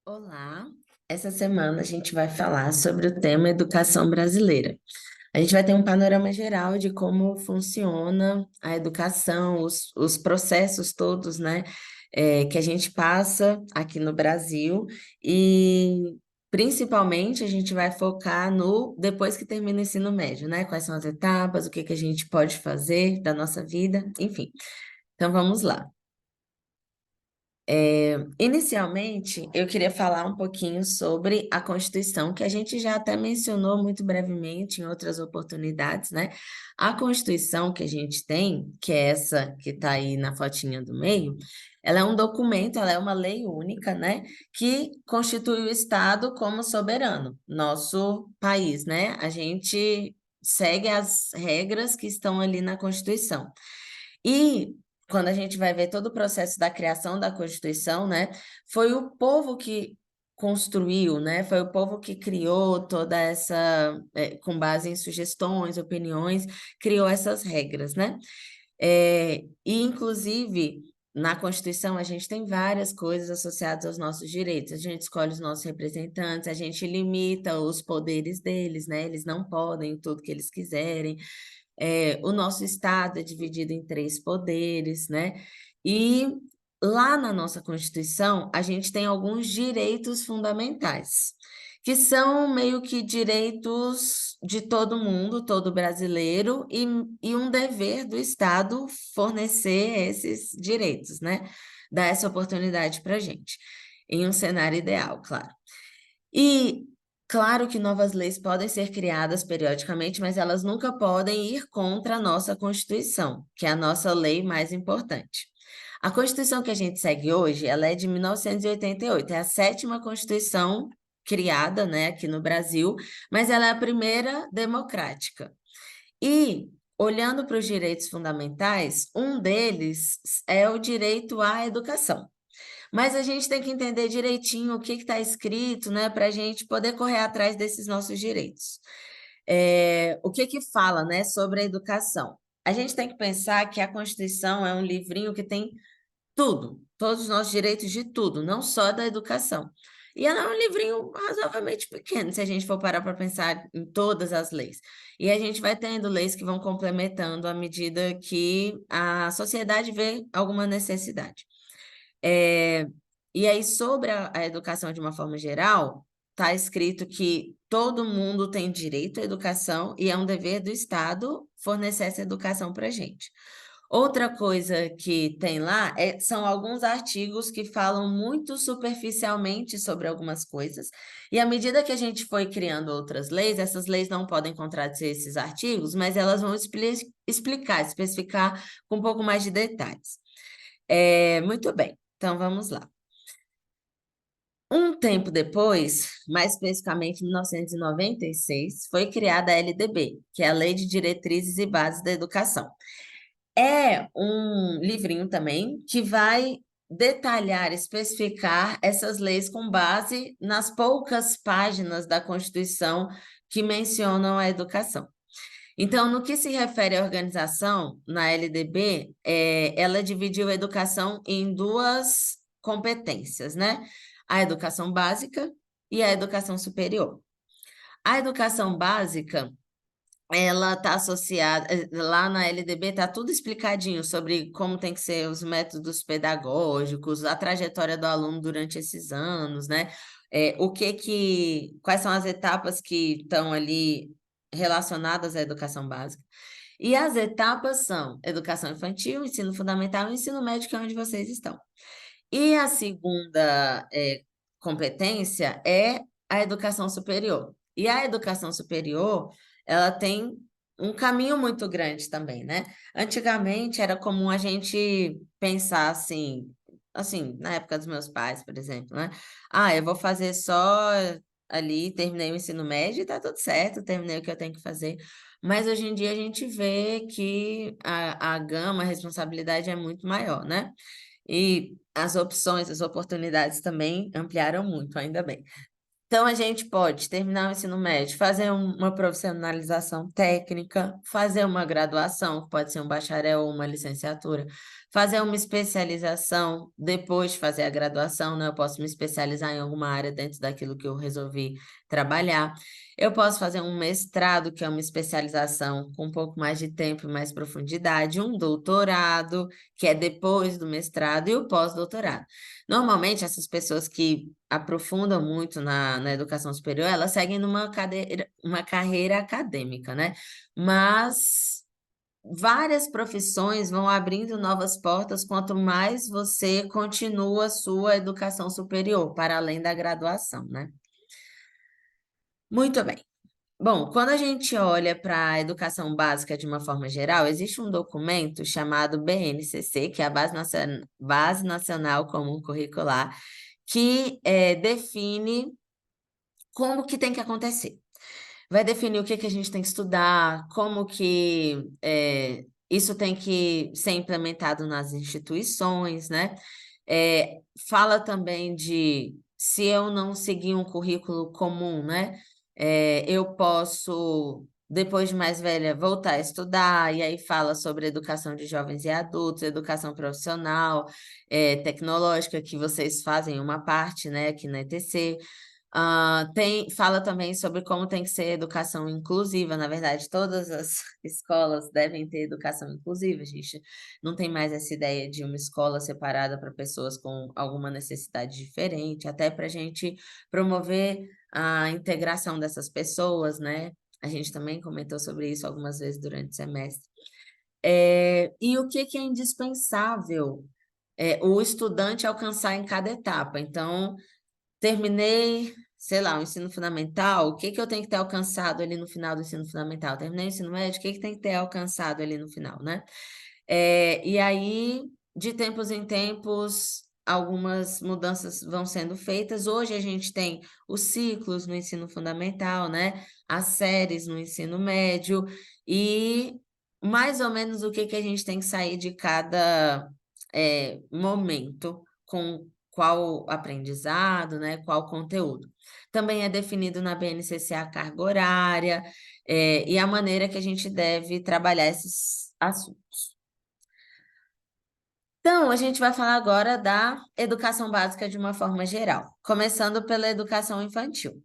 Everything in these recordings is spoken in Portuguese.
Olá, essa semana a gente vai falar sobre o tema educação brasileira. A gente vai ter um panorama geral de como funciona a educação, os processos todos, né, que a gente passa aqui no Brasil e principalmente a gente vai focar no depois que termina o ensino médio, né? Quais são as etapas, o que que a gente pode fazer da nossa vida, enfim. Então vamos lá. Inicialmente, eu queria falar um pouquinho sobre a Constituição, que a gente já até mencionou muito brevemente em outras oportunidades, né? A Constituição que a gente tem, que é essa que está aí na fotinha do meio, ela é um documento, ela é uma lei única, né? Que constitui o Estado como soberano, nosso país, né? A gente segue as regras que estão ali na Constituição. E quando a gente vai ver todo o processo da criação da Constituição, né, foi o povo que construiu, né, foi o povo que criou toda essa, com base em sugestões, opiniões, criou essas regras, né? E, inclusive, na Constituição, a gente tem várias coisas associadas aos nossos direitos. A gente escolhe os nossos representantes, a gente limita os poderes deles, né? Eles não podem tudo que eles quiserem. O nosso Estado é dividido em três poderes, né? E lá na nossa Constituição, a gente tem alguns direitos fundamentais, que são meio que direitos de todo mundo, todo brasileiro, e um dever do Estado fornecer esses direitos, né? Dar essa oportunidade para a gente, em um cenário ideal, claro. E claro que novas leis podem ser criadas periodicamente, mas elas nunca podem ir contra a nossa Constituição, que é a nossa lei mais importante. A Constituição que a gente segue hoje, ela é de 1988, é a sétima Constituição criada, né, aqui no Brasil, mas ela é a primeira democrática. E, olhando para os direitos fundamentais, um deles é o direito à educação. Mas a gente tem que entender direitinho o que está escrito, né, para a gente poder correr atrás desses nossos direitos. O que que fala, né, sobre a educação? A gente tem que pensar que a Constituição é um livrinho que tem tudo, todos os nossos direitos de tudo, não só da educação. E ela é um livrinho razoavelmente pequeno, se a gente for parar para pensar em todas as leis. E a gente vai tendo leis que vão complementando à medida que a sociedade vê alguma necessidade. É, e aí, sobre a educação de uma forma geral, está escrito que todo mundo tem direito à educação e é um dever do Estado fornecer essa educação para a gente. Outra coisa que tem lá são alguns artigos que falam muito superficialmente sobre algumas coisas, e à medida que a gente foi criando outras leis, essas leis não podem contradizer esses artigos, mas elas vão explicar, especificar com um pouco mais de detalhes. Muito bem, então vamos lá. Um tempo depois, mais especificamente em 1996, foi criada a LDB, que é a Lei de Diretrizes e Bases da Educação. É um livrinho também que vai detalhar, especificar essas leis com base nas poucas páginas da Constituição que mencionam a educação. Então, no que se refere à organização, na LDB, ela dividiu a educação em duas competências, né? A educação básica e a educação superior. A educação básica, ela está associada, lá na LDB está tudo explicadinho sobre como tem que ser os métodos pedagógicos, a trajetória do aluno durante esses anos, né? Quais são as etapas que estão ali relacionadas à educação básica. E as etapas são educação infantil, ensino fundamental e ensino médio, que é onde vocês estão. E a segunda, competência é a educação superior. E a educação superior, ela tem um caminho muito grande também, né? Antigamente era comum a gente pensar assim, na época dos meus pais, por exemplo, né? Ah, eu vou fazer só ali, terminei o ensino médio e tá tudo certo, terminei o que eu tenho que fazer. Mas hoje em dia a gente vê que a gama, a responsabilidade é muito maior, né? E as opções, as oportunidades também ampliaram muito, ainda bem. Então, a gente pode terminar o ensino médio, fazer uma profissionalização técnica, fazer uma graduação, que pode ser um bacharel ou uma licenciatura, fazer uma especialização depois de fazer a graduação, né? Eu posso me especializar em alguma área dentro daquilo que eu resolvi trabalhar. Eu posso fazer um mestrado, que é uma especialização com um pouco mais de tempo e mais profundidade, um doutorado, que é depois do mestrado, e o pós-doutorado. Normalmente, essas pessoas que aprofundam muito na educação superior, elas seguem uma carreira acadêmica, né? Mas várias profissões vão abrindo novas portas quanto mais você continua a sua educação superior, para além da graduação, né? Muito bem. Bom, quando a gente olha para a educação básica de uma forma geral, existe um documento chamado BNCC, que é a Base Nacional Comum Curricular, que define como que tem que acontecer. Vai definir o que que a gente tem que estudar, como que isso tem que ser implementado nas instituições, né? Fala também de se eu não seguir um currículo comum, né? Eu posso, depois de mais velha, voltar a estudar, e aí fala sobre educação de jovens e adultos, educação profissional, tecnológica, que vocês fazem uma parte, né, aqui na ETC. Fala também sobre como tem que ser educação inclusiva. Na verdade, todas as escolas devem ter educação inclusiva. A gente não tem mais essa ideia de uma escola separada para pessoas com alguma necessidade diferente, até para a gente promover a integração dessas pessoas, né? A gente também comentou sobre isso algumas vezes durante o semestre. E o que é indispensável o estudante alcançar em cada etapa? Então, terminei, sei lá, o ensino fundamental, o que que eu tenho que ter alcançado ali no final do ensino fundamental? Terminei o ensino médio, o que que tem que ter alcançado ali no final, né? E aí, de tempos em tempos, algumas mudanças vão sendo feitas. Hoje a gente tem os ciclos no ensino fundamental, né? As séries no ensino médio, e mais ou menos o que que a gente tem que sair de cada momento, com qual aprendizado, né? Qual conteúdo. Também é definido na BNCC a carga horária, e a maneira que a gente deve trabalhar esses assuntos. Então, a gente vai falar agora da educação básica de uma forma geral, começando pela educação infantil.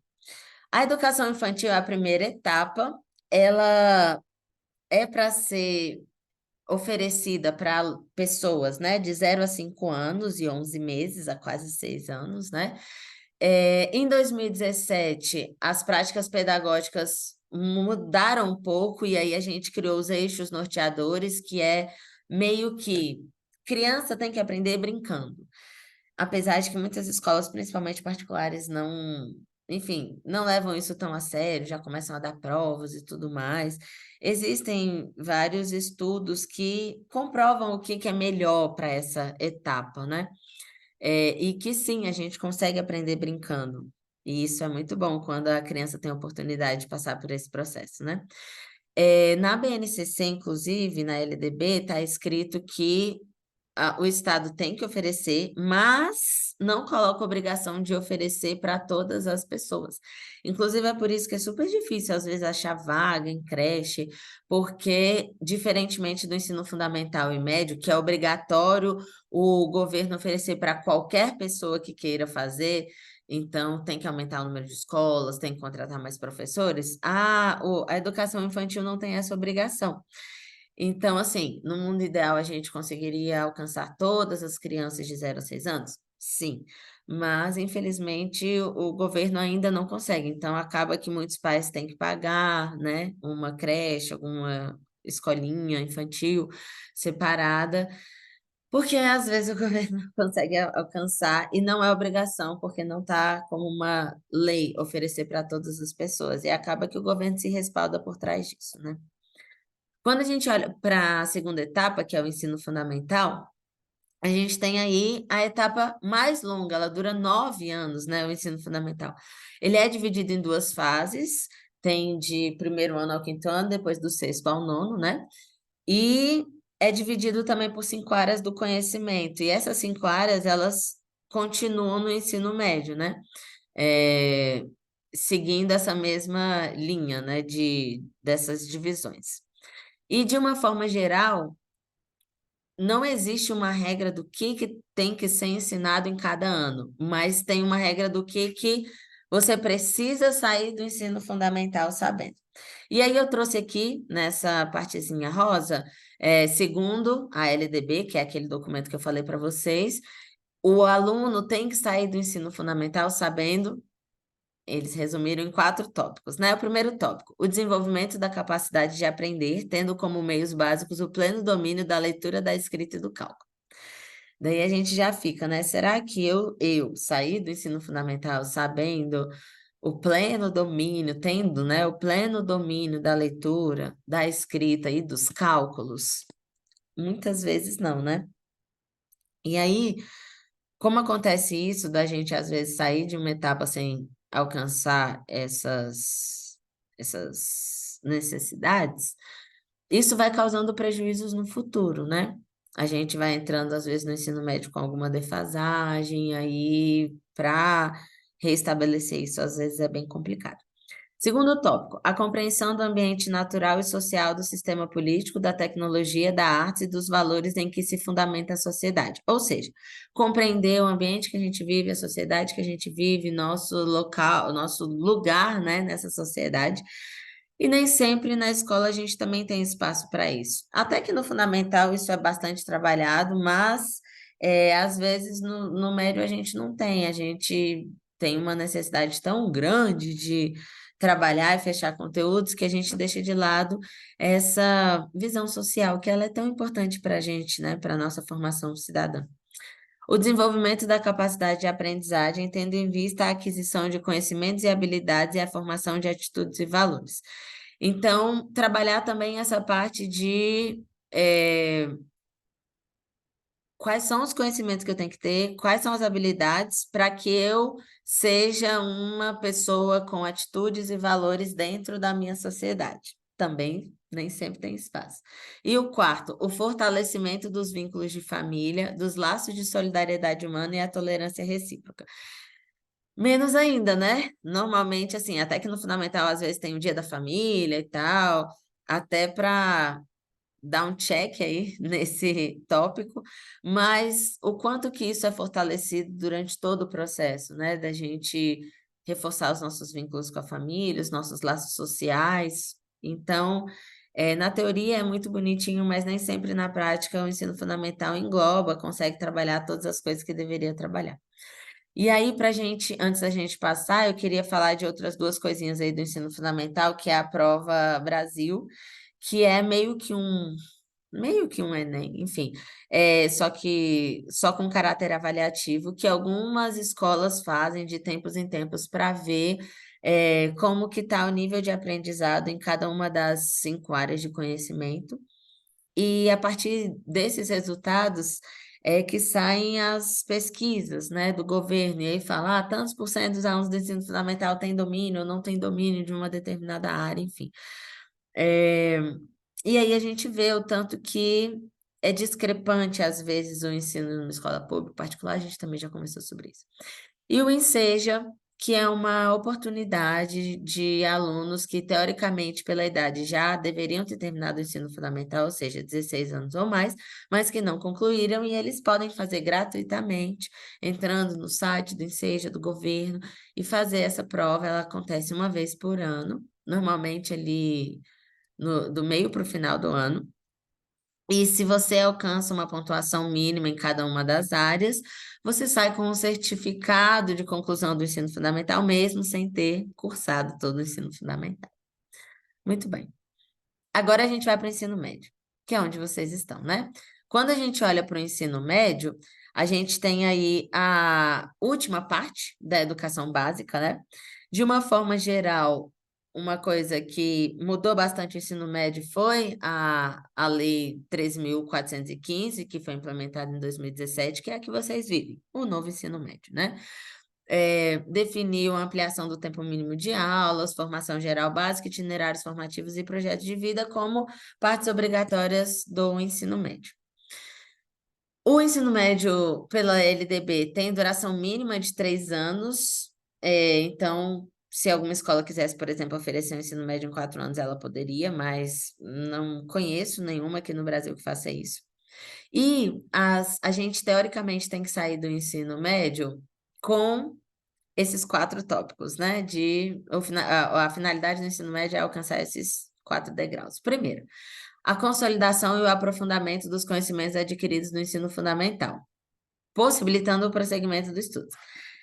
A educação infantil é a primeira etapa, ela é para ser oferecida para pessoas, né, de 0 a 5 anos e 11 meses, a quase 6 anos, né? Em 2017, as práticas pedagógicas mudaram um pouco, e aí a gente criou os eixos norteadores, que é meio que criança tem que aprender brincando. Apesar de que muitas escolas, principalmente particulares, não, enfim, não levam isso tão a sério, já começam a dar provas e tudo mais. Existem vários estudos que comprovam o que que é melhor para essa etapa, né? E que sim, a gente consegue aprender brincando. E isso é muito bom quando a criança tem a oportunidade de passar por esse processo, né? Na BNCC, inclusive, na LDB, está escrito que o Estado tem que oferecer, mas não coloca obrigação de oferecer para todas as pessoas. Inclusive, é por isso que é super difícil, às vezes, achar vaga em creche, porque, diferentemente do ensino fundamental e médio, que é obrigatório o governo oferecer para qualquer pessoa que queira fazer, então tem que aumentar o número de escolas, tem que contratar mais professores, a educação infantil não tem essa obrigação. Então, assim, no mundo ideal, a gente conseguiria alcançar todas as crianças de 0 a 6 anos? Sim, mas infelizmente o governo ainda não consegue. Então, acaba que muitos pais têm que pagar, né, uma creche, alguma escolinha infantil separada, porque às vezes o governo não consegue alcançar, e não é obrigação, porque não está como uma lei oferecer para todas as pessoas, e acaba que o governo se respalda por trás disso, né? Quando a gente olha para a segunda etapa, que é o ensino fundamental, a gente tem aí a etapa mais longa, ela dura 9 anos, né, o ensino fundamental. Ele é dividido em duas fases, tem de primeiro ano ao quinto ano, depois do sexto ao nono, né? E é dividido também por 5 áreas do conhecimento, e essas 5 áreas, elas continuam no ensino médio, né? É, seguindo essa mesma linha, né, dessas divisões. E, de uma forma geral, não existe uma regra do que tem que ser ensinado em cada ano, mas tem uma regra do que você precisa sair do ensino fundamental sabendo. E aí eu trouxe aqui, nessa partezinha rosa, segundo a LDB, que é aquele documento que eu falei para vocês, o aluno tem que sair do ensino fundamental sabendo. Eles resumiram em 4 tópicos, né? O primeiro tópico, o desenvolvimento da capacidade de aprender, tendo como meios básicos o pleno domínio da leitura, da escrita e do cálculo. Daí a gente já fica, né? Será que eu saí do ensino fundamental sabendo o pleno domínio, tendo, né, o pleno domínio da leitura, da escrita e dos cálculos? Muitas vezes não, né? E aí, como acontece isso da gente às vezes sair de uma etapa sem alcançar essas necessidades, isso vai causando prejuízos no futuro, né? A gente vai entrando às vezes no ensino médio com alguma defasagem, aí para reestabelecer isso às vezes é bem complicado. Segundo tópico, a compreensão do ambiente natural e social do sistema político, da tecnologia, da arte e dos valores em que se fundamenta a sociedade. Ou seja, compreender o ambiente que a gente vive, a sociedade que a gente vive, nosso local, nosso lugar, né, nessa sociedade. E nem sempre na escola a gente também tem espaço para isso. Até que no fundamental isso é bastante trabalhado, mas às vezes no médio a gente não tem. A gente tem uma necessidade tão grande de trabalhar e fechar conteúdos que a gente deixa de lado essa visão social, que ela é tão importante para a gente, né, para a nossa formação cidadã. O desenvolvimento da capacidade de aprendizagem, tendo em vista a aquisição de conhecimentos e habilidades e a formação de atitudes e valores. Então, trabalhar também essa parte de quais são os conhecimentos que eu tenho que ter, quais são as habilidades para que eu seja uma pessoa com atitudes e valores dentro da minha sociedade. Também nem sempre tem espaço. E o quarto, o fortalecimento dos vínculos de família, dos laços de solidariedade humana e a tolerância recíproca. Menos ainda, né? Normalmente, assim, até que no fundamental às vezes tem o dia da família e tal, até para dar um check aí nesse tópico, mas o quanto que isso é fortalecido durante todo o processo, né? Da gente reforçar os nossos vínculos com a família, os nossos laços sociais. Então, na teoria é muito bonitinho, mas nem sempre na prática o ensino fundamental engloba, consegue trabalhar todas as coisas que deveria trabalhar. E aí, pra gente, antes da gente passar, eu queria falar de outras 2 coisinhas aí do ensino fundamental, que é a prova Brasil, que é meio que um Enem, enfim, só com caráter avaliativo, que algumas escolas fazem de tempos em tempos para ver como que está o nível de aprendizado em cada uma das 5 áreas de conhecimento. E a partir desses resultados é que saem as pesquisas, né, do governo, e aí fala, tantos por cento dos alunos do ensino fundamental têm domínio ou não têm domínio de uma determinada área, enfim. E aí a gente vê o tanto que é discrepante, às vezes, o ensino numa escola pública, particular, a gente também já conversou sobre isso. E o Enseja, que é uma oportunidade de alunos que, teoricamente, pela idade, já deveriam ter terminado o ensino fundamental, ou seja, 16 anos ou mais, mas que não concluíram, e eles podem fazer gratuitamente, entrando no site do Enseja, do governo, e fazer essa prova. Ela acontece uma vez por ano, normalmente ali do meio para o final do ano. E se você alcança uma pontuação mínima em cada uma das áreas, você sai com um certificado de conclusão do ensino fundamental, mesmo sem ter cursado todo o ensino fundamental. Muito bem. Agora a gente vai para o ensino médio, que é onde vocês estão, né? Quando a gente olha para o ensino médio, a gente tem aí a última parte da educação básica, né? De uma forma geral, uma coisa que mudou bastante o ensino médio foi a Lei 13.415, que foi implementada em 2017, que é a que vocês vivem, o novo ensino médio, né? Definiu a ampliação do tempo mínimo de aulas, formação geral básica, itinerários formativos e projetos de vida como partes obrigatórias do ensino médio. O ensino médio, pela LDB, tem duração mínima de 3 anos, então, se alguma escola quisesse, por exemplo, oferecer um ensino médio em 4 anos, ela poderia, mas não conheço nenhuma aqui no Brasil que faça isso. E a gente, teoricamente, tem que sair do ensino médio com esses 4 tópicos, né? A finalidade do ensino médio é alcançar esses 4 degraus. Primeiro, a consolidação e o aprofundamento dos conhecimentos adquiridos no ensino fundamental, possibilitando o prosseguimento do estudo.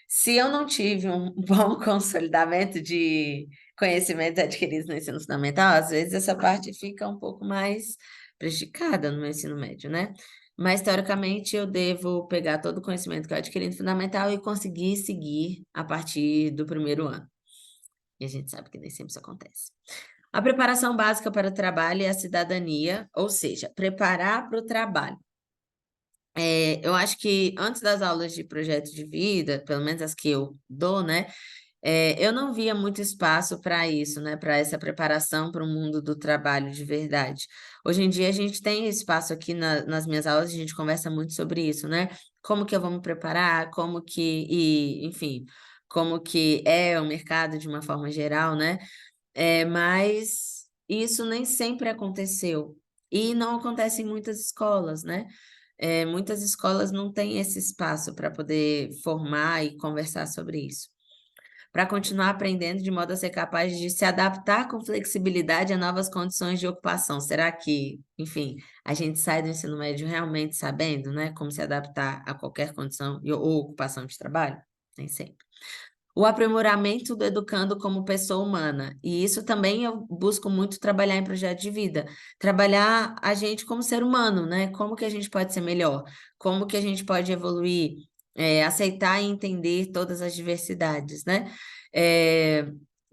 Se eu não tive um bom consolidamento de conhecimentos adquiridos no ensino fundamental, às vezes essa parte fica um pouco mais prejudicada no meu ensino médio, né? Mas, teoricamente, eu devo pegar todo o conhecimento que eu adquiri no fundamental e conseguir seguir a partir do primeiro ano. E a gente sabe que nem sempre isso acontece. A preparação básica para o trabalho e a cidadania, ou seja, preparar para o trabalho. Eu acho que antes das aulas de projeto de vida, pelo menos as que eu dou, né? Eu não via muito espaço para isso, né? Para essa preparação para o mundo do trabalho de verdade. Hoje em dia a gente tem espaço aqui nas minhas aulas, a gente conversa muito sobre isso, né? Como que eu vou me preparar, enfim, como que é o mercado de uma forma geral, né? Mas isso nem sempre aconteceu. E não acontece em muitas escolas, né? Muitas escolas não têm esse espaço para poder formar e conversar sobre isso. Para continuar aprendendo de modo a ser capaz de se adaptar com flexibilidade a novas condições de ocupação. Será que, enfim, a gente sai do ensino médio realmente sabendo, né, como se adaptar a qualquer condição ou ocupação de trabalho? Nem sempre. O aprimoramento do educando como pessoa humana. E isso também eu busco muito trabalhar em projeto de vida. Trabalhar a gente como ser humano, né? Como que a gente pode ser melhor? Como que a gente pode evoluir? Aceitar e entender todas as diversidades, né? É,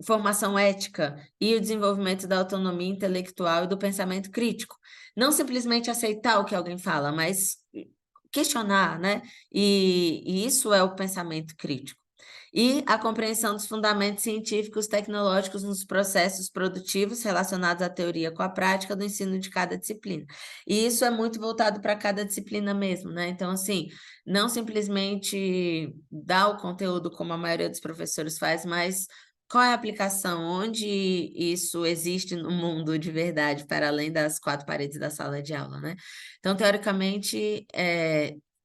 formação ética e o desenvolvimento da autonomia intelectual e do pensamento crítico. Não simplesmente aceitar o que alguém fala, mas questionar, né? E isso é o pensamento crítico e a compreensão dos fundamentos científicos tecnológicos nos processos produtivos relacionados à teoria com a prática do ensino de cada disciplina. E isso é muito voltado para cada disciplina mesmo, né? Então, assim, não simplesmente dar o conteúdo como a maioria dos professores faz, mas qual é a aplicação? Onde isso existe no mundo de verdade, para além das 4 paredes da sala de aula, né? Então, teoricamente,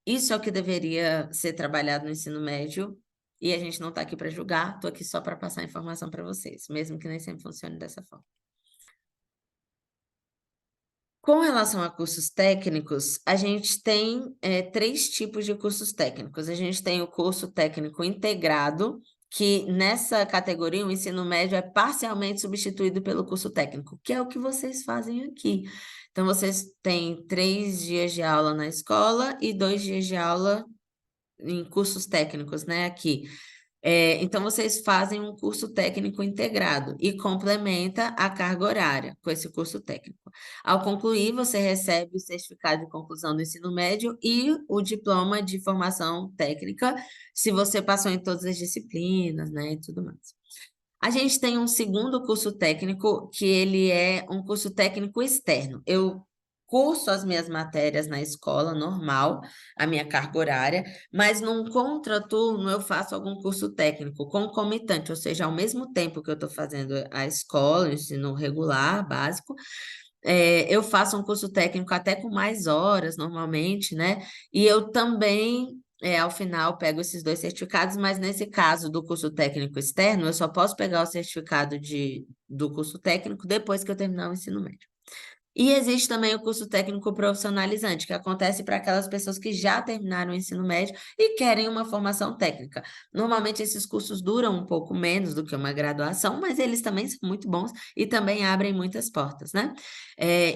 isso é o que deveria ser trabalhado no ensino médio, e a gente não está aqui para julgar, estou aqui só para passar informação para vocês, mesmo que nem sempre funcione dessa forma. Com relação a cursos técnicos, a gente tem 3 tipos de cursos técnicos. A gente tem o curso técnico integrado, que nessa categoria o ensino médio é parcialmente substituído pelo curso técnico, que é o que vocês fazem aqui. Então, vocês têm 3 dias de aula na escola e 2 dias de aula em cursos técnicos, né, aqui. Então, vocês fazem um curso técnico integrado e complementa a carga horária com esse curso técnico. Ao concluir, você recebe o certificado de conclusão do ensino médio e o diploma de formação técnica, se você passou em todas as disciplinas, né, e tudo mais. A gente tem um segundo curso técnico, que ele é um curso técnico externo. Eu curso as minhas matérias na escola normal, a minha carga horária, mas num contraturno eu faço algum curso técnico concomitante, ou seja, ao mesmo tempo que eu estou fazendo a escola, o ensino regular, básico, eu faço um curso técnico até com mais horas, normalmente, né? E eu também, ao final, pego esses 2 certificados, mas nesse caso do curso técnico externo, eu só posso pegar o certificado do curso técnico depois que eu terminar o ensino médio. E existe também o curso técnico profissionalizante, que acontece para aquelas pessoas que já terminaram o ensino médio e querem uma formação técnica. Normalmente, esses cursos duram um pouco menos do que uma graduação, mas eles também são muito bons e também abrem muitas portas, né?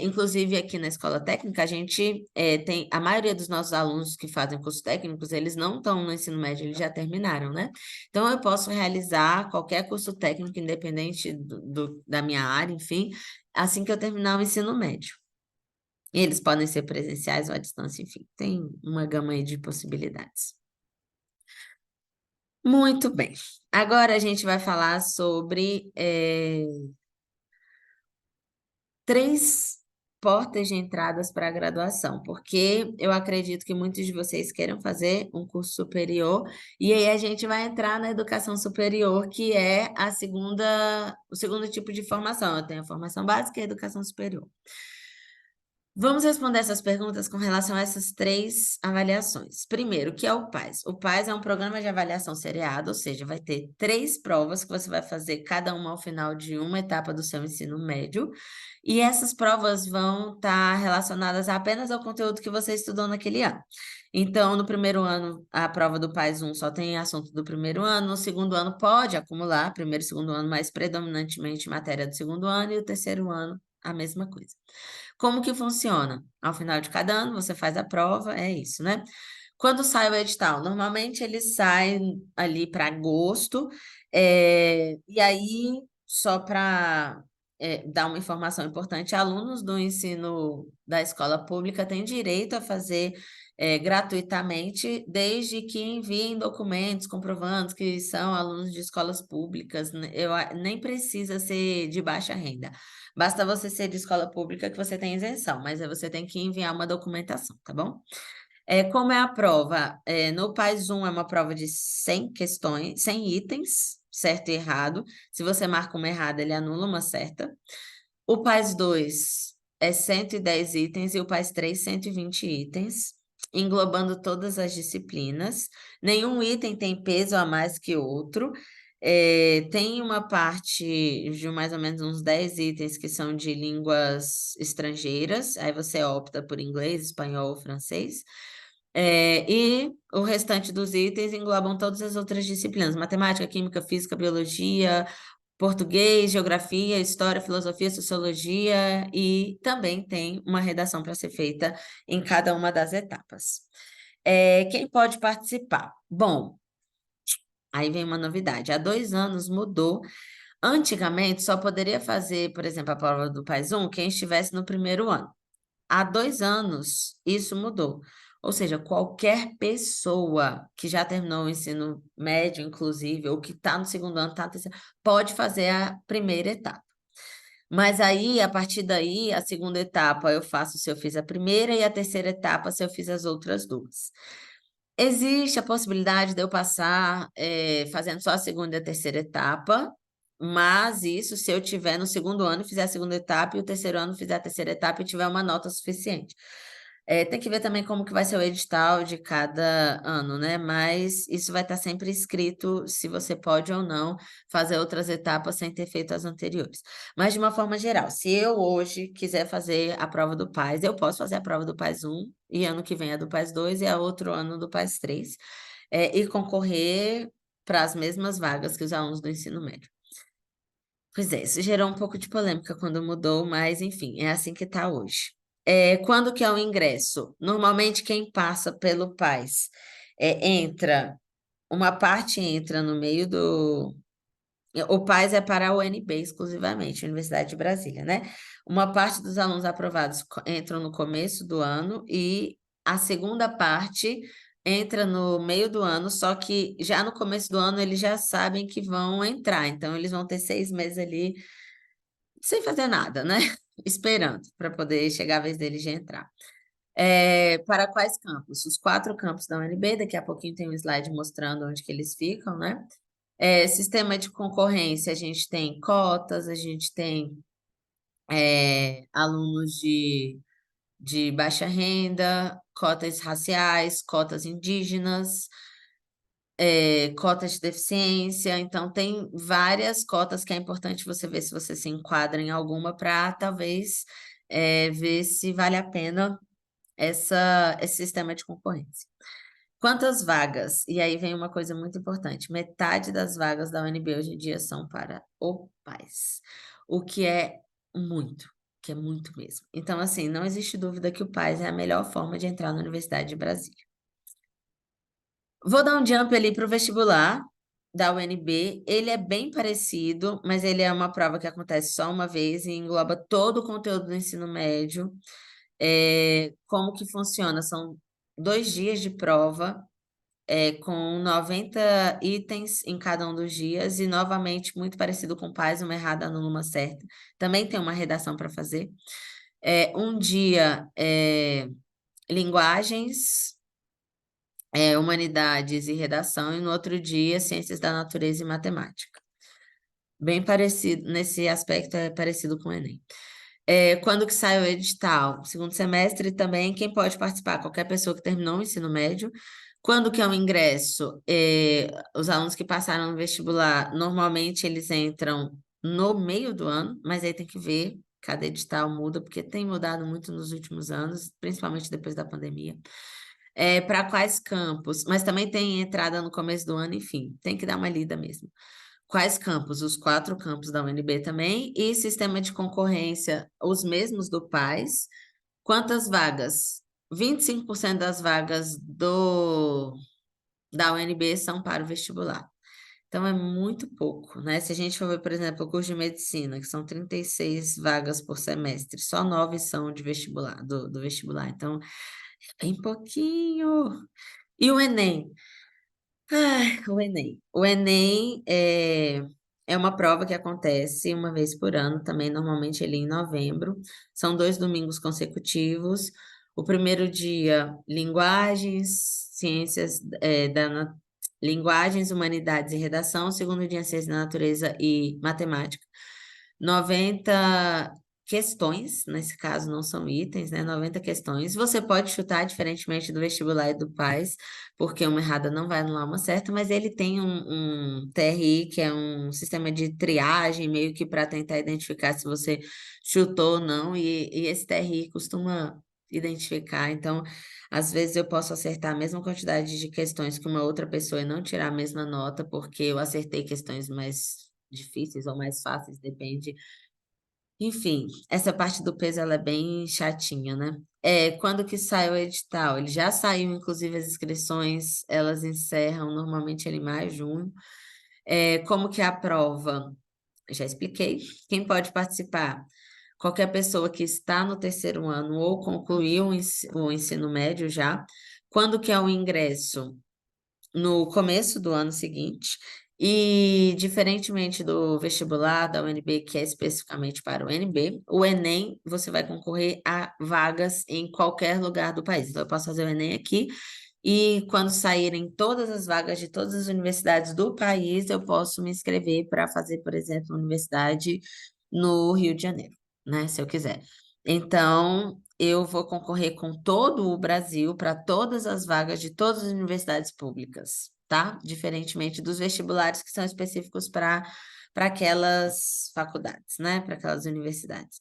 Inclusive, aqui na escola técnica, a gente tem a maioria dos nossos alunos que fazem cursos técnicos, eles não estão no ensino médio, eles já terminaram, né? Então, eu posso realizar qualquer curso técnico, independente da minha área, enfim, assim que eu terminar o ensino médio. E eles podem ser presenciais ou à distância, enfim, tem uma gama aí de possibilidades. Muito bem. Agora a gente vai falar sobre 3 portas de entradas para a graduação, porque eu acredito que muitos de vocês queiram fazer um curso superior, e aí a gente vai entrar na educação superior, que é o segundo tipo de formação. Eu tenho a formação básica e a educação superior. Vamos responder essas perguntas com relação a essas três avaliações. Primeiro, o que é o PAS? O PAS é um programa de avaliação seriado, ou seja, vai ter 3 provas que você vai fazer, cada uma ao final de uma etapa do seu ensino médio, e essas provas vão estar relacionadas apenas ao conteúdo que você estudou naquele ano. Então, no primeiro ano, a prova do PAS 1 só tem assunto do primeiro ano, no segundo ano pode acumular, primeiro e segundo ano, mas predominantemente matéria do segundo ano, e o terceiro ano, a mesma coisa. Como que funciona? Ao final de cada ano, você faz a prova, é isso, né? Quando sai o edital? Normalmente ele sai ali para agosto, e aí, só para dar uma informação importante, alunos do ensino da escola pública têm direito a fazer gratuitamente, desde que enviem documentos comprovando que são alunos de escolas públicas, né? Nem precisa ser de baixa renda. Basta você ser de escola pública que você tem isenção, mas aí você tem que enviar uma documentação, tá bom? Como é a prova? No PAS 1 é uma prova de 100 questões, 100 itens, certo e errado. Se você marca uma errada, ele anula uma certa. O PAS 2 é 110 itens e o PAS 3, 120 itens, englobando todas as disciplinas. Nenhum item tem peso a mais que outro. Tem uma parte de mais ou menos uns 10 itens que são de línguas estrangeiras, aí você opta por inglês, espanhol ou francês. E o restante dos itens englobam todas as outras disciplinas: matemática, química, física, biologia, português, geografia, história, filosofia, sociologia, e também tem uma redação para ser feita em cada uma das etapas. Quem pode participar? Bom, aí vem uma novidade. Há 2 anos mudou. Antigamente só poderia fazer, por exemplo, a prova do PAS 1 quem estivesse no primeiro ano. Há 2 anos, isso mudou. Ou seja, qualquer pessoa que já terminou o ensino médio, inclusive, ou que está no segundo ano, tá no terceiro, pode fazer a primeira etapa. Mas aí, a partir daí, a segunda etapa eu faço se eu fiz a primeira, e a terceira etapa se eu fiz as outras duas. Existe a possibilidade de eu passar fazendo só a segunda e a terceira etapa, mas isso se eu tiver no segundo ano e fizer a segunda etapa, e o terceiro ano fizer a terceira etapa e tiver uma nota suficiente. Tem que ver também como que vai ser o edital de cada ano, né? Mas isso vai estar sempre escrito se você pode ou não fazer outras etapas sem ter feito as anteriores. Mas de uma forma geral, se eu hoje quiser fazer a prova do PAS, eu posso fazer a prova do PAS 1 e ano que vem a do PAS 2 e a outro ano do PAS 3, e concorrer para as mesmas vagas que os alunos do ensino médio. Pois é, isso gerou um pouco de polêmica quando mudou, mas enfim, é assim que está hoje. Quando que é o ingresso? Normalmente quem passa pelo PAS uma parte entra no meio do. O PAS é para a UNB exclusivamente, Universidade de Brasília, né? Uma parte dos alunos aprovados entram no começo do ano e a segunda parte entra no meio do ano, só que já no começo do ano eles já sabem que vão entrar, então eles vão ter 6 meses ali sem fazer nada, né? Esperando para poder chegar a vez deles de entrar. Para quais campos? Os 4 campos da UNB, daqui a pouquinho tem um slide mostrando onde que eles ficam, né? Sistema de concorrência, a gente tem cotas, a gente tem alunos de baixa renda, cotas raciais, cotas indígenas, cotas de deficiência, então tem várias cotas que é importante você ver se você se enquadra em alguma para talvez ver se vale a pena esse sistema de concorrência. Quantas vagas? E aí vem uma coisa muito importante: metade das vagas da UNB hoje em dia são para o PAS, o muito, que é muito mesmo. Então, assim, não existe dúvida que o PAS é a melhor forma de entrar na Universidade de Brasília. Vou dar um jump ali para o vestibular da UNB. Ele é bem parecido, mas ele é uma prova que acontece só uma vez e engloba todo o conteúdo do ensino médio. Como que funciona? São 2 dias de prova, com 90 itens em cada um dos dias, e novamente, muito parecido com o PAS, uma errada numa certa. Também tem uma redação para fazer. Um dia, linguagens, humanidades e redação, e no outro dia, ciências da natureza e matemática. Bem parecido, nesse aspecto é parecido com o Enem. Quando que sai o edital? Segundo semestre também, quem pode participar? Qualquer pessoa que terminou o ensino médio. Quando que é o ingresso? Os alunos que passaram no vestibular, normalmente eles entram no meio do ano, mas aí tem que ver, cada edital muda, porque tem mudado muito nos últimos anos, principalmente depois da pandemia. Para quais campos? Mas também tem entrada no começo do ano, enfim, tem que dar uma lida mesmo. Quais campos? Os 4 campos da UNB também. E sistema de concorrência, os mesmos do PAS. Quantas vagas? 25% das vagas da UNB são para o vestibular. Então, é muito pouco, né? Se a gente for ver, por exemplo, o curso de medicina, que são 36 vagas por semestre, só 9 são de vestibular, do vestibular. Então, é bem pouquinho. E o Enem? O Enem. O Enem é uma prova que acontece uma vez por ano, também normalmente ele é em novembro. São 2 domingos consecutivos. O primeiro dia, linguagens, ciências linguagens, humanidades e redação. O segundo dia, ciências da natureza e matemática. 90 questões, nesse caso não são itens, né? 90 questões. Você pode chutar diferentemente do vestibular e do PAS, porque uma errada não vai anular uma certa, mas ele tem um TRI, que é um sistema de triagem, meio que para tentar identificar se você chutou ou não, e esse TRI costuma identificar. Então, às vezes eu posso acertar a mesma quantidade de questões que uma outra pessoa e não tirar a mesma nota, porque eu acertei questões mais difíceis ou mais fáceis, depende. Enfim, essa parte do peso ela é bem chatinha, né? Quando que sai o edital? Ele já saiu, inclusive as inscrições, elas encerram normalmente em maio, junho. Como que é a prova? Já expliquei. Quem pode participar? Qualquer pessoa que está no terceiro ano ou concluiu o ensino médio já. Quando que é o ingresso? No começo do ano seguinte. E, diferentemente do vestibular da UNB, que é especificamente para o UNB, o Enem, você vai concorrer a vagas em qualquer lugar do país. Então, eu posso fazer o Enem aqui, e quando saírem todas as vagas de todas as universidades do país, eu posso me inscrever para fazer, por exemplo, uma universidade no Rio de Janeiro, né? Se eu quiser. Então, eu vou concorrer com todo o Brasil para todas as vagas de todas as universidades públicas, tá? Diferentemente dos vestibulares que são específicos para aquelas faculdades, né? Para aquelas universidades.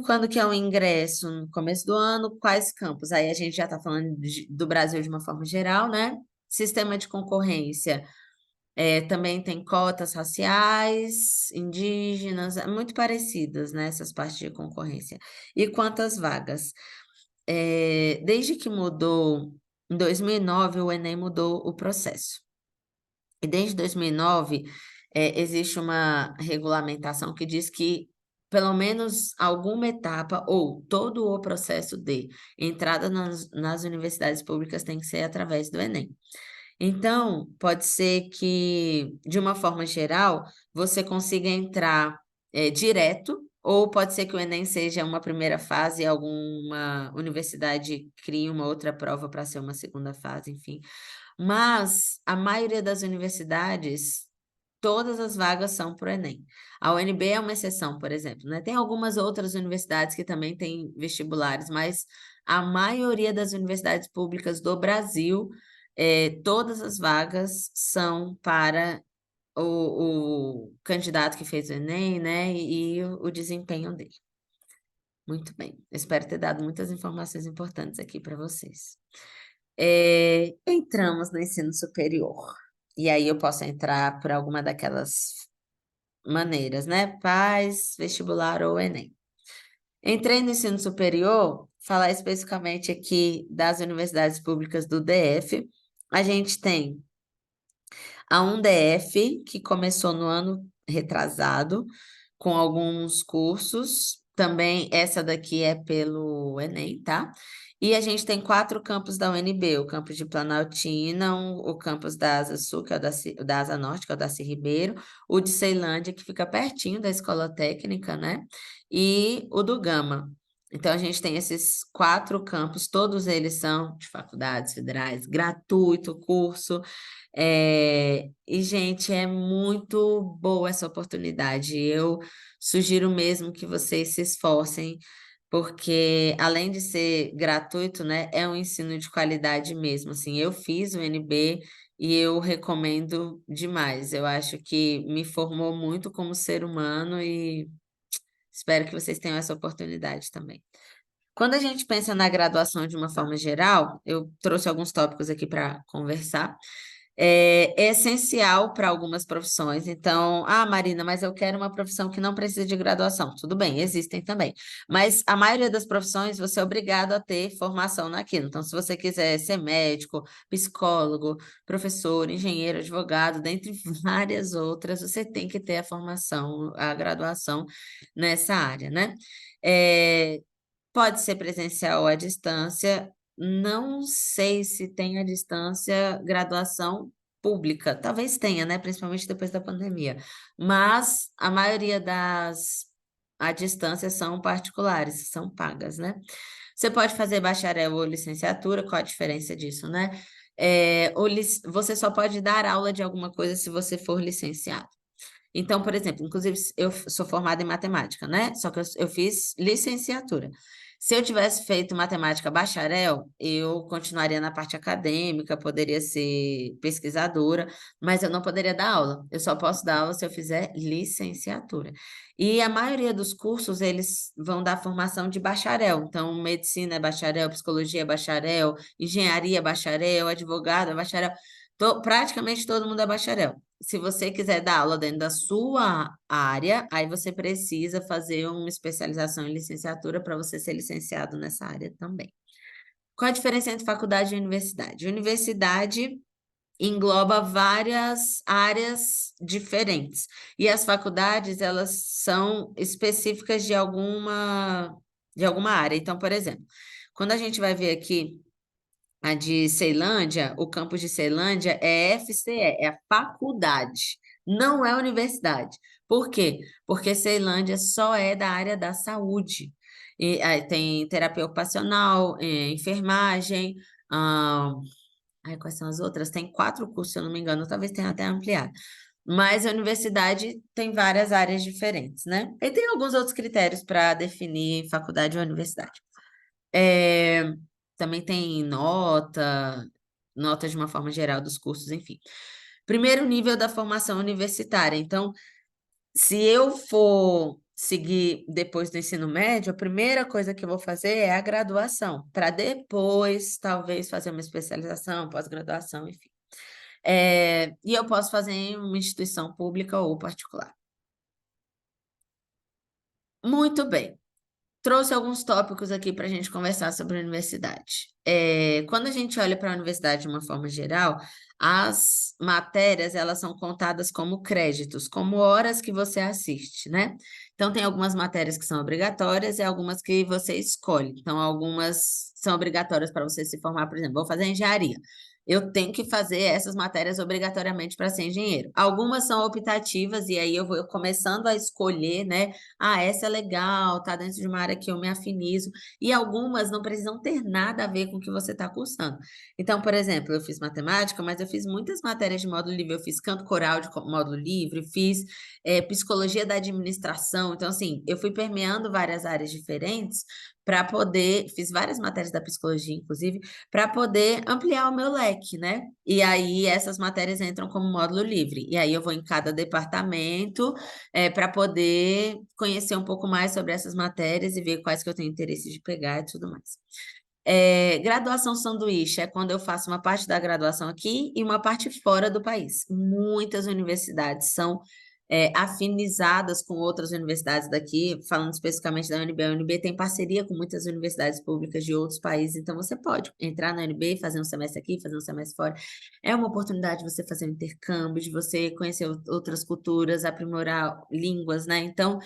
Quando que é o ingresso? No começo do ano, quais campos? Aí a gente já está falando do Brasil de uma forma geral, né? Sistema de concorrência. Também tem cotas raciais, indígenas, muito parecidas, né? Essas partes de concorrência. E quantas vagas? Desde que mudou, em 2009, o Enem mudou o processo. E desde 2009, existe uma regulamentação que diz que pelo menos alguma etapa ou todo o processo de entrada nas universidades públicas tem que ser através do Enem. Então, pode ser que, de uma forma geral, você consiga entrar direto, ou pode ser que o Enem seja uma primeira fase e alguma universidade crie uma outra prova para ser uma segunda fase, enfim. Mas a maioria das universidades, todas as vagas são para o Enem. A UNB é uma exceção, por exemplo, né? Tem algumas outras universidades que também têm vestibulares, mas a maioria das universidades públicas do Brasil, todas as vagas são para o candidato que fez o Enem, né? E o desempenho dele. Muito bem. Espero ter dado muitas informações importantes aqui para vocês. Entramos no ensino superior. E aí eu posso entrar por alguma daquelas maneiras, né? PAS, vestibular ou Enem. Entrei no ensino superior, falar especificamente aqui das universidades públicas do DF. A gente tem a UNDF, que começou no ano retrasado, com alguns cursos. Também essa daqui é pelo Enem, tá? E a gente tem 4 campos da UNB, o campus de Planaltina, o campus da Asa Sul, que é o da Asa Norte, que é o da Darcy Ribeiro, o de Ceilândia, que fica pertinho da Escola Técnica, né? E o do Gama. Então, a gente tem esses 4 campos, todos eles são de faculdades federais, gratuito o curso. E, gente, é muito boa essa oportunidade. Eu sugiro mesmo que vocês se esforcem, porque além de ser gratuito, né, é um ensino de qualidade mesmo. Assim, eu fiz o NB e eu recomendo demais. Eu acho que me formou muito como ser humano e espero que vocês tenham essa oportunidade também. Quando a gente pensa na graduação de uma forma geral, eu trouxe alguns tópicos aqui para conversar. É essencial para algumas profissões. Então, Marina, mas eu quero uma profissão que não precisa de graduação. Tudo bem, existem também. Mas a maioria das profissões você é obrigado a ter formação naquilo. Então, se você quiser ser médico, psicólogo, professor, engenheiro, advogado, dentre várias outras, você tem que ter a formação, a graduação nessa área, né? É, Pode ser presencial ou à distância. Não sei se tem à distância graduação pública. Talvez tenha, né? Principalmente depois da pandemia. Mas a maioria das à distância são particulares, são pagas, né? Você pode fazer bacharel ou licenciatura, qual a diferença disso, né? Você só pode dar aula de alguma coisa se você for licenciado. Então, por exemplo, inclusive eu sou formada em matemática, né? Só que eu fiz licenciatura. Se eu tivesse feito matemática bacharel, eu continuaria na parte acadêmica, poderia ser pesquisadora, mas eu não poderia dar aula. Eu só posso dar aula se eu fizer licenciatura. E a maioria dos cursos, eles vão dar formação de bacharel. Então, medicina é bacharel, psicologia é bacharel, engenharia é bacharel, advogado é bacharel. Praticamente todo mundo é bacharel. Se você quiser dar aula dentro da sua área, aí você precisa fazer uma especialização em licenciatura para você ser licenciado nessa área também. Qual a diferença entre faculdade e universidade? Universidade engloba várias áreas diferentes. E as faculdades, elas são específicas de alguma área. Então, por exemplo, quando a gente vai ver aqui a de Ceilândia, o campus de Ceilândia é FCE, é a faculdade, não é universidade. Por quê? Porque Ceilândia só é da área da saúde. E, aí, tem terapia ocupacional, enfermagem, quais são as outras? Tem 4 cursos, se eu não me engano, talvez tenha até ampliado. Mas a universidade tem várias áreas diferentes, né? E tem alguns outros critérios para definir faculdade ou universidade. É, Também tem notas de uma forma geral dos cursos, enfim. Primeiro nível da formação universitária. Então, se eu for seguir depois do ensino médio, a primeira coisa que eu vou fazer é a graduação, para depois, talvez, fazer uma especialização, pós-graduação, enfim. E eu posso fazer em uma instituição pública ou particular. Muito bem. Trouxe alguns tópicos aqui para a gente conversar sobre a universidade. Quando a gente olha para a universidade de uma forma geral, as matérias elas são contadas como créditos, como horas que você assiste, né? Então, tem algumas matérias que são obrigatórias e algumas que você escolhe. Então, algumas são obrigatórias para você se formar, por exemplo, vou fazer engenharia. Eu tenho que fazer essas matérias obrigatoriamente para ser engenheiro. Algumas são optativas, e aí eu vou começando a escolher, né? Essa é legal, tá dentro de uma área que eu me afinizo. E algumas não precisam ter nada a ver com o que você está cursando. Então, por exemplo, eu fiz matemática, mas eu fiz muitas matérias de módulo livre. Eu fiz canto coral de módulo livre, fiz psicologia da administração. Então, assim, eu fui permeando várias áreas diferentes para poder, fiz várias matérias da psicologia, inclusive, para poder ampliar o meu leque, né? E aí essas matérias entram como módulo livre. E aí eu vou em cada departamento para poder conhecer um pouco mais sobre essas matérias e ver quais que eu tenho interesse de pegar e tudo mais. Graduação sanduíche é quando eu faço uma parte da graduação aqui e uma parte fora do país. Muitas universidades são afinizadas com outras universidades daqui, falando especificamente da UNB. A UNB tem parceria com muitas universidades públicas de outros países, então você pode entrar na UNB, fazer um semestre aqui, fazer um semestre fora. É uma oportunidade de você fazer um intercâmbio, de você conhecer outras culturas, aprimorar línguas, né? Então,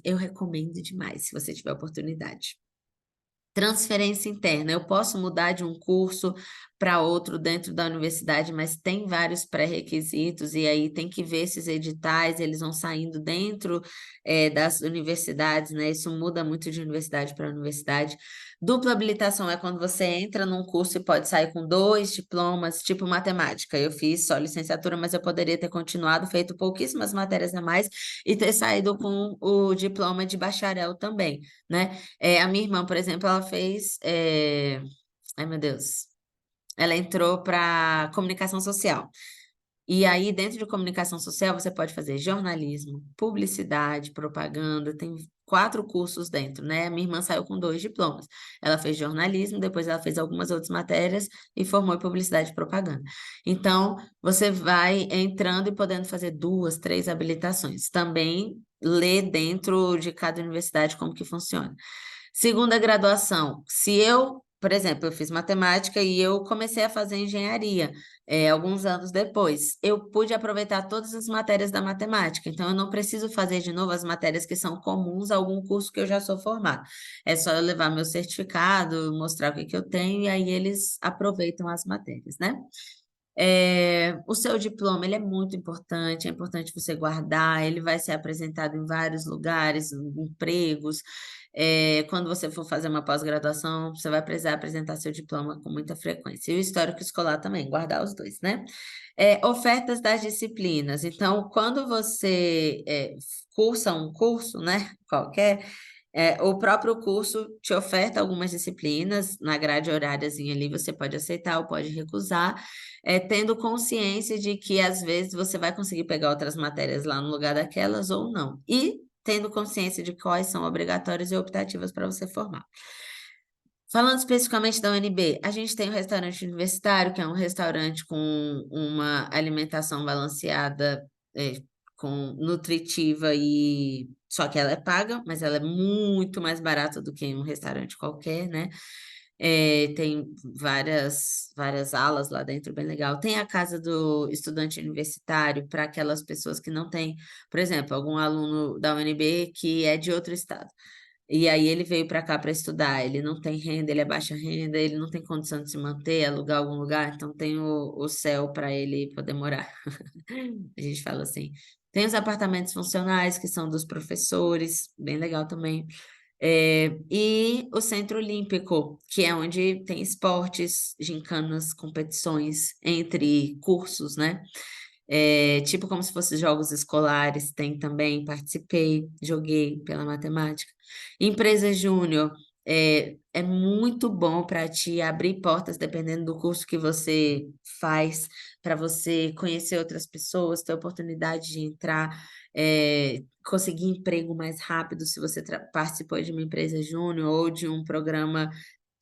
eu recomendo demais, se você tiver oportunidade. Transferência interna. Eu posso mudar de um curso para outro dentro da universidade, mas tem vários pré-requisitos, e aí tem que ver esses editais, eles vão saindo dentro das universidades, né? Isso muda muito de universidade para universidade. Dupla habilitação é quando você entra num curso e pode sair com 2 diplomas, tipo matemática. Eu fiz só licenciatura, mas eu poderia ter continuado, feito pouquíssimas matérias a mais e ter saído com o diploma de bacharel também, né? A minha irmã, por exemplo, ela fez. Ai, meu Deus. Ela entrou para comunicação social. E aí, dentro de comunicação social, você pode fazer jornalismo, publicidade, propaganda, tem 4 cursos dentro, né? A minha irmã saiu com 2 diplomas. Ela fez jornalismo, depois ela fez algumas outras matérias e formou em publicidade e propaganda. Então, você vai entrando e podendo fazer 2, 3 habilitações. Também ler dentro de cada universidade como que funciona. Segunda graduação, se eu, por exemplo, eu fiz matemática e eu comecei a fazer engenharia alguns anos depois. Eu pude aproveitar todas as matérias da matemática, então eu não preciso fazer de novo as matérias que são comuns a algum curso que eu já sou formado. É só eu levar meu certificado, mostrar o que que eu tenho, e aí eles aproveitam as matérias, né? O seu diploma, ele é importante você guardar, ele vai ser apresentado em vários lugares, em empregos. Quando você for fazer uma pós-graduação, você vai precisar apresentar seu diploma com muita frequência. E o histórico escolar também, guardar os dois, né? Ofertas das disciplinas. Então, quando você cursa um curso, né, qualquer, o próprio curso te oferta algumas disciplinas, na grade horáriazinha ali você pode aceitar ou pode recusar, tendo consciência de que às vezes você vai conseguir pegar outras matérias lá no lugar daquelas ou não. E tendo consciência de quais são obrigatórias e optativas para você formar. Falando especificamente da UNB, a gente tem o restaurante universitário, que é um restaurante com uma alimentação balanceada, com nutritiva, e só que ela é paga, mas ela é muito mais barata do que em um restaurante qualquer, né? Tem várias alas lá dentro, bem legal. Tem a casa do estudante universitário para aquelas pessoas que não têm, por exemplo, algum aluno da UNB que é de outro estado. E aí ele veio para cá para estudar, ele não tem renda, ele é baixa renda, ele não tem condição de se manter, alugar algum lugar, então tem o céu para ele poder morar. A gente fala assim. Tem os apartamentos funcionais, que são dos professores, bem legal também. E o Centro Olímpico, que é onde tem esportes, gincanas, competições entre cursos, né? Tipo como se fossem jogos escolares, tem também, participei, joguei pela matemática. Empresa Júnior, é muito bom para te abrir portas, dependendo do curso que você faz, para você conhecer outras pessoas, ter oportunidade de entrar, conseguir emprego mais rápido se você participou de uma empresa júnior ou de um programa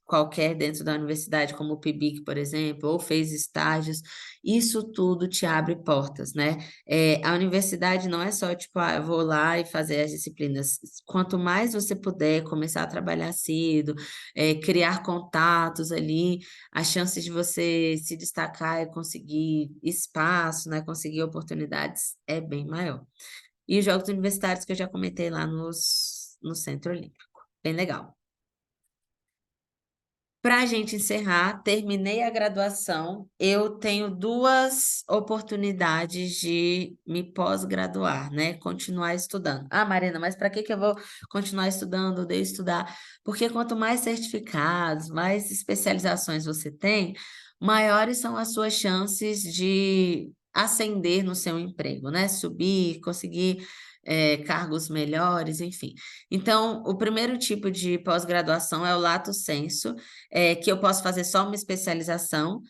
qualquer dentro da universidade, como o PIBIC, por exemplo, ou fez estágios, isso tudo te abre portas, né? A universidade não é só, tipo, eu vou lá e fazer as disciplinas. Quanto mais você puder começar a trabalhar cedo, criar contatos ali, as chances de você se destacar e conseguir espaço, né? Conseguir oportunidades é bem maior. E os jogos universitários que eu já comentei lá no Centro Olímpico. Bem legal. Para a gente encerrar, terminei a graduação, eu tenho 2 oportunidades de me pós-graduar, né? Continuar estudando. Ah, Marina, mas para que que eu vou continuar estudando, odeio estudar? Porque quanto mais certificados, mais especializações você tem, maiores são as suas chances de ascender no seu emprego, né? Subir, conseguir cargos melhores, enfim. Então, o primeiro tipo de pós-graduação é o lato sensu, que eu posso fazer só uma especialização,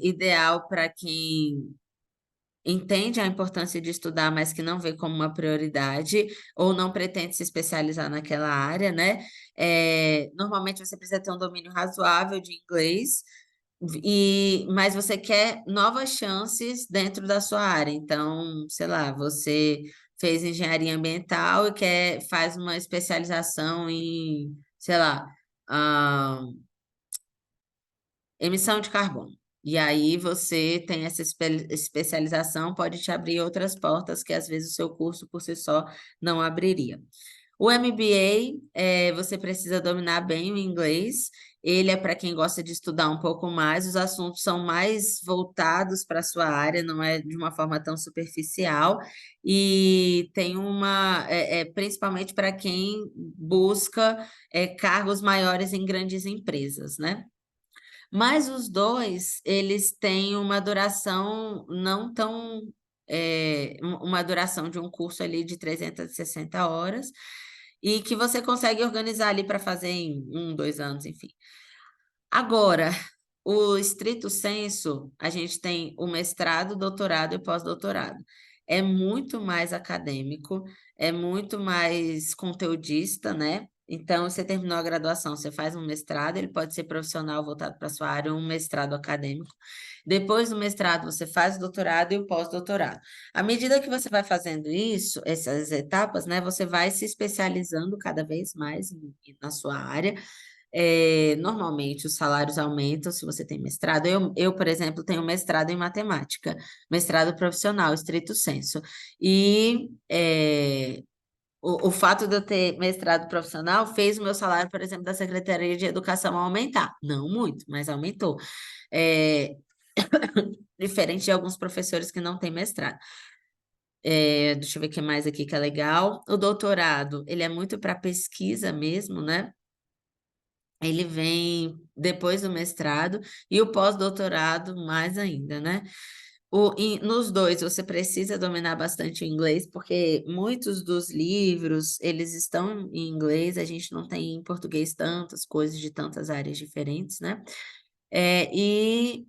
ideal para quem entende a importância de estudar, mas que não vê como uma prioridade, ou não pretende se especializar naquela área, né? Normalmente você precisa ter um domínio razoável de inglês, mas você quer novas chances dentro da sua área. Então, sei lá, você fez engenharia ambiental e faz uma especialização em, sei lá, ah, emissão de carbono. E aí você tem essa especialização, pode te abrir outras portas que às vezes o seu curso por si só não abriria. O MBA, você precisa dominar bem o inglês ele é para quem gosta de estudar um pouco mais, os assuntos são mais voltados para a sua área, não é de uma forma tão superficial, e tem principalmente para quem busca cargos maiores em grandes empresas, né? Mas os dois, eles têm uma duração não tão... uma duração de um curso ali de 360 horas, e que você consegue organizar ali para fazer em 1, 2 anos, enfim. Agora, o estrito sensu, a gente tem o mestrado, doutorado e pós-doutorado. É muito mais acadêmico, é muito mais conteudista, né? Então, você terminou a graduação, você faz um mestrado, ele pode ser profissional voltado para a sua área, ou um mestrado acadêmico. Depois do mestrado, você faz o doutorado e o pós-doutorado. À medida que você vai fazendo isso, essas etapas, né, você vai se especializando cada vez mais na sua área. Normalmente os salários aumentam se você tem mestrado. Por exemplo, tenho mestrado em matemática, mestrado profissional, estrito sensu. E o fato de eu ter mestrado profissional fez o meu salário, por exemplo, da Secretaria de Educação aumentar. Não muito, mas aumentou. É, diferente de alguns professores que não têm mestrado. Deixa eu ver o que mais aqui que é legal. O doutorado, ele é muito para pesquisa mesmo, né? Ele vem depois do mestrado e o pós-doutorado mais ainda, né? Nos dois, você precisa dominar bastante o inglês, porque muitos dos livros, eles estão em inglês, a gente não tem em português tantas coisas de tantas áreas diferentes, né? E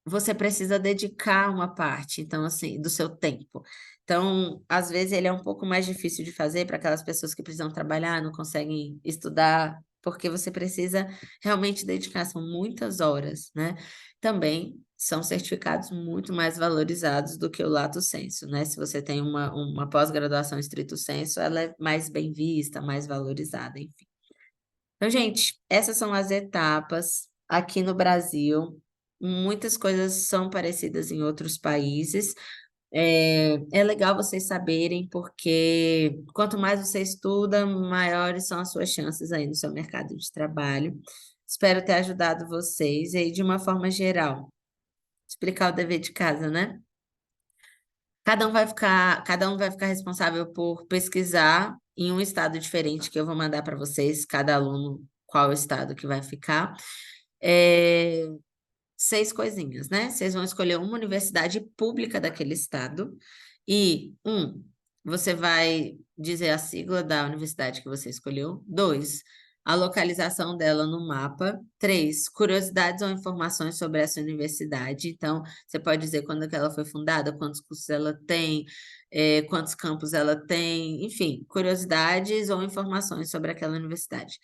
você precisa dedicar uma parte, então, assim, do seu tempo. Então, às vezes, ele é um pouco mais difícil de fazer para aquelas pessoas que precisam trabalhar, não conseguem estudar, porque você precisa realmente dedicar, são muitas horas, né? Também são certificados muito mais valorizados do que o lato sensu, né? Se você tem uma pós-graduação estrito sensu, ela é mais bem vista, mais valorizada, enfim. Então, gente, essas são as etapas aqui no Brasil. Muitas coisas são parecidas em outros países. É legal vocês saberem, porque quanto mais você estuda, maiores são as suas chances aí no seu mercado de trabalho. Espero ter ajudado vocês. E aí, de uma forma geral, explicar o dever de casa, né? Cada um vai ficar responsável por pesquisar em um estado diferente, que eu vou mandar para vocês, cada aluno, qual estado que vai ficar. É, 6 coisinhas, né? Vocês vão escolher uma universidade pública daquele estado e, você vai dizer a sigla da universidade que você escolheu. 2, a localização dela no mapa. 3, curiosidades ou informações sobre essa universidade. Então, você pode dizer quando que ela foi fundada, quantos cursos ela tem, quantos campos ela tem, enfim, curiosidades ou informações sobre aquela universidade.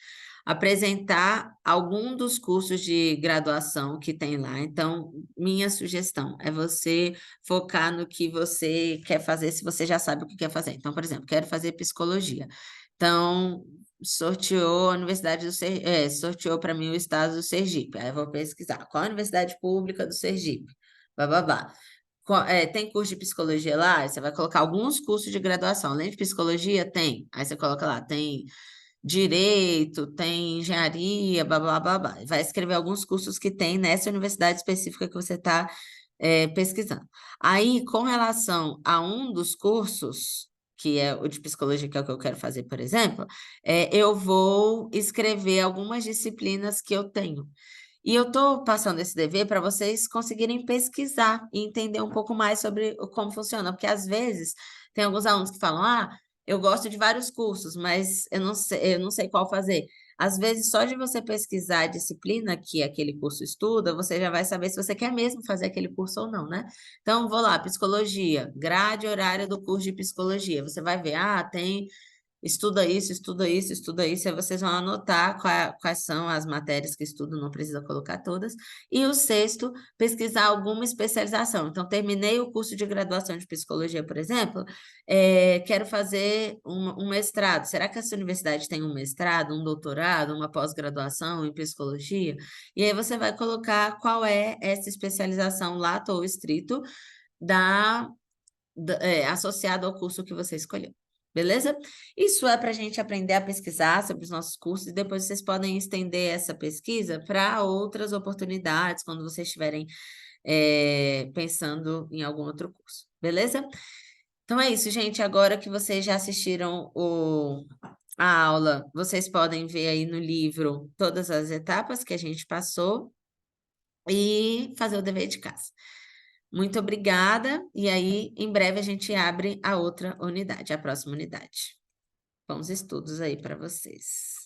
Apresentar algum dos cursos de graduação que tem lá. Então, minha sugestão é você focar no que você quer fazer, se você já sabe o que quer fazer. Então, por exemplo, quero fazer psicologia. Então, sorteou a Universidade do sorteou para mim o estado do Sergipe. Aí eu vou pesquisar qual a universidade pública do Sergipe. Bababá. Tem curso de psicologia lá? Aí você vai colocar alguns cursos de graduação. Além de psicologia, tem. Aí você coloca lá, tem direito, tem engenharia, blá, blá, blá, blá. Vai escrever alguns cursos que tem nessa universidade específica que você está pesquisando. Aí, com relação a um dos cursos, que é o de psicologia, que é o que eu quero fazer, por exemplo, eu vou escrever algumas disciplinas que eu tenho. E eu estou passando esse dever para vocês conseguirem pesquisar e entender um pouco mais sobre como funciona, porque às vezes tem alguns alunos que falam, eu gosto de vários cursos, mas eu não sei qual fazer. Às vezes, só de você pesquisar a disciplina que aquele curso estuda, você já vai saber se você quer mesmo fazer aquele curso ou não, né? Então, vou lá, psicologia, grade horária do curso de psicologia. Você vai ver, tem estuda isso, estuda isso, estuda isso, aí vocês vão anotar quais são as matérias que estudam, não precisa colocar todas. E o sexto, pesquisar alguma especialização. Então, terminei o curso de graduação de psicologia, por exemplo, quero fazer um mestrado. Será que essa universidade tem um mestrado, um doutorado, uma pós-graduação em psicologia? E aí você vai colocar qual é essa especialização lato ou estrito associado ao curso que você escolheu. beleza? Isso é para a gente aprender a pesquisar sobre os nossos cursos e depois vocês podem estender essa pesquisa para outras oportunidades quando vocês estiverem pensando em algum outro curso, beleza? Então é isso, gente. Agora que vocês já assistiram a aula, vocês podem ver aí no livro todas as etapas que a gente passou e fazer o dever de casa. Muito obrigada. E aí, em breve, a gente abre a outra unidade, a próxima unidade. Bons estudos aí para vocês.